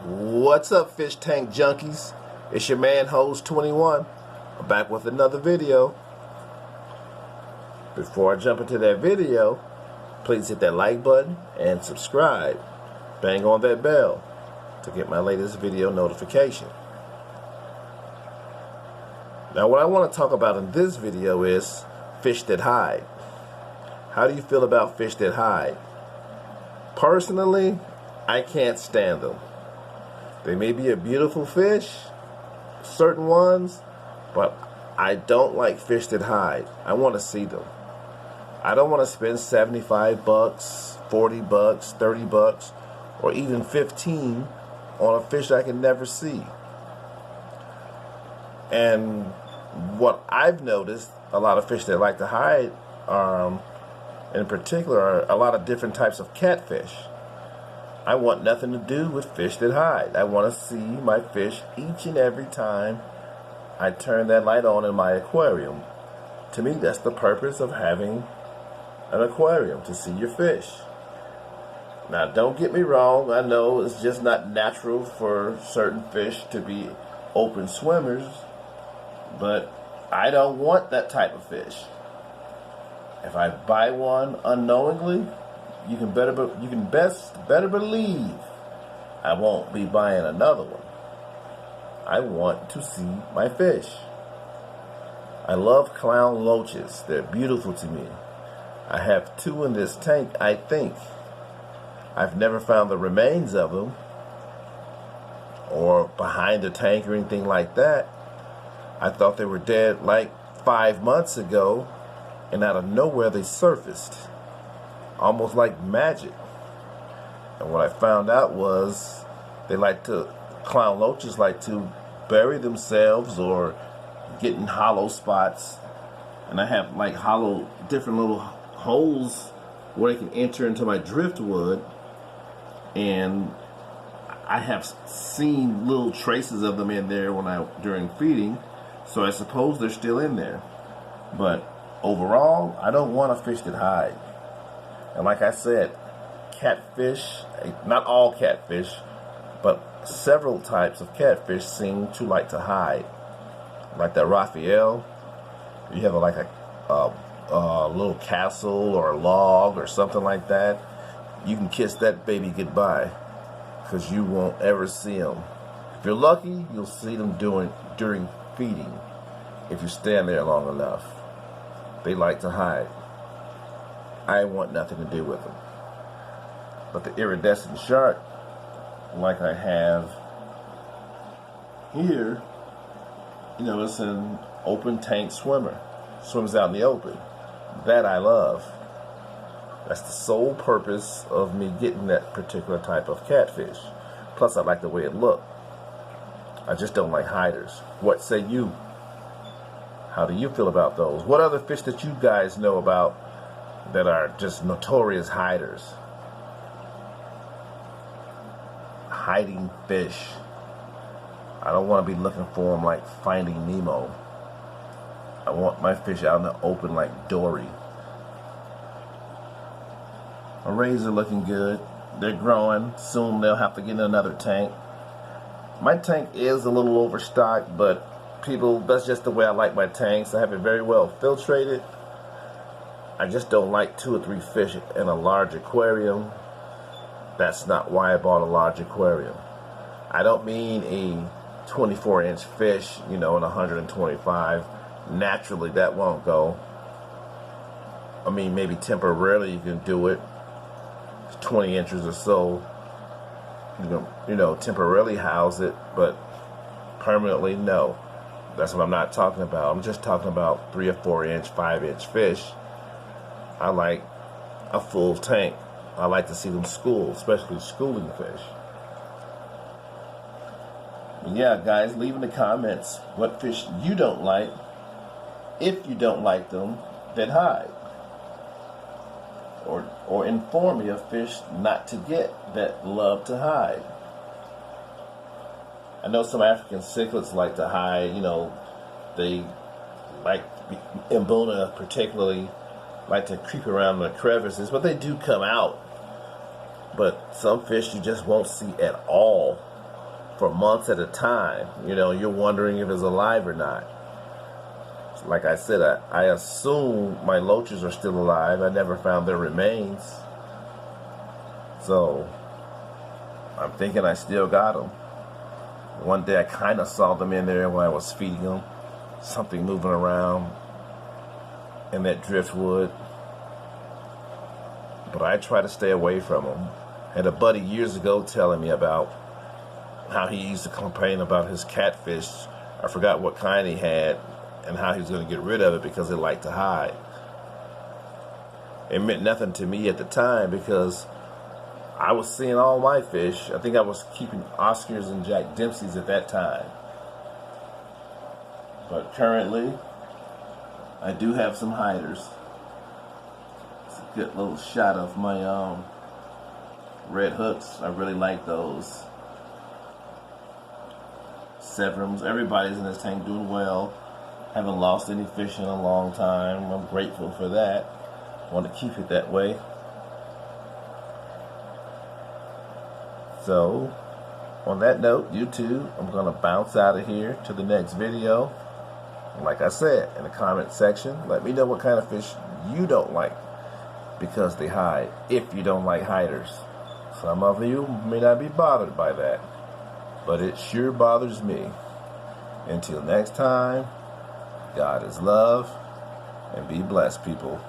What's up, fish tank junkies? It's your man Hose21. I'm back with another video. Before I jump into that video, please hit that like button and subscribe. Bang on that bell to get my latest video notification. Now, what I want to talk about in this video is fish that hide. How do you feel about fish that hide? Personally, I can't stand them. They may be a beautiful fish, certain ones, but I don't like fish that hide. I want to see them. I don't want to spend 75 bucks, 40 bucks, 30 bucks, or even 15 on a fish I can never see. And what I've noticed, a lot of fish that like to hide, in particular, are a lot of different types of catfish. I want nothing to do with fish that hide. I want to see my fish each and every time I turn that light on in my aquarium. To me, that's the purpose of having an aquarium, to see your fish. Now, don't get me wrong. I know it's just not natural for certain fish to be open swimmers, but I don't want that type of fish. If I buy one unknowingly, you can better believe I won't be buying another one. I want to see my fish. I love clown loaches. They're beautiful to me. I have 2 in this tank, I think. I've never found the remains of them or behind the tank or anything like that. I thought they were dead like 5 months ago, and out of nowhere they surfaced. Almost like magic. And what I found out was clown loaches like to bury themselves or get in hollow spots. And I have like different little holes where they can enter into my driftwood. And I have seen little traces of them in there during feeding. So I suppose they're still in there. But overall, I don't want a fish that hide. And like I said, catfish, not all catfish, but several types of catfish seem to like to hide. Like that Raphael, you have like a little castle or a log or something like that, you can kiss that baby goodbye because you won't ever see them. If you're lucky, you'll see them during feeding if you stand there long enough. They like to hide. I want nothing to do with them. But the iridescent shark, like I have here, it's an open tank swimmer. Swims out in the open. That I love. That's the sole purpose of me getting that particular type of catfish. Plus, I like the way it looks. I just don't like hiders. What say you? How do you feel about those? What other fish that you guys know about that are just notorious hiders? Hiding fish. I don't want to be looking for them like Finding Nemo. I want my fish out in the open like Dory. My rays are looking good. They're growing. Soon they'll have to get in another tank. My tank is a little overstocked, but people, that's just the way I like my tanks. I have it very well filtrated. I just don't like 2 or 3 fish in a large aquarium. That's not why I bought a large aquarium. I don't mean a 24-inch fish, in 125. Naturally, that won't go. I mean, maybe temporarily you can do it. 20 inches or so. You can, temporarily house it, but permanently, no. That's what I'm not talking about. I'm just talking about 3 or 4-inch, 5-inch fish. I like a full tank. I like to see them school, especially schooling fish. Yeah, guys, leave in the comments what fish you don't like, if you don't like them, that hide. Or inform me of fish not to get that love to hide. I know some African cichlids like to hide, they like, Mbuna particularly, like to creep around the crevices, but they do come out. But some fish you just won't see at all. for months at a time. You know, you're wondering if it's alive or not. Like I said, I assume my loaches are still alive. I never found their remains. So I'm thinking I still got them. One day I kind of saw them in there when I was feeding them. Something moving around in that driftwood. But I try to stay away from them. I had a buddy years ago telling me about how he used to complain about his catfish. I forgot what kind he had and how he was going to get rid of it because it liked to hide. It meant nothing to me at the time because I was seeing all my fish. I think I was keeping Oscars and Jack Dempsey's at that time. But currently, I do have some hiders. It's a good little shot of my red hooks. I really like those. Severums. Everybody's in this tank doing well. Haven't lost any fish in a long time. I'm grateful for that. I want to keep it that way. So, on that note, YouTube, I'm going to bounce out of here to the next video. And like I said, in the comment section, let me know what kind of fish you don't like because they hide, if you don't like hiders. Some of you may not be bothered by that, but it sure bothers me. Until next time, God is love, and be blessed, people.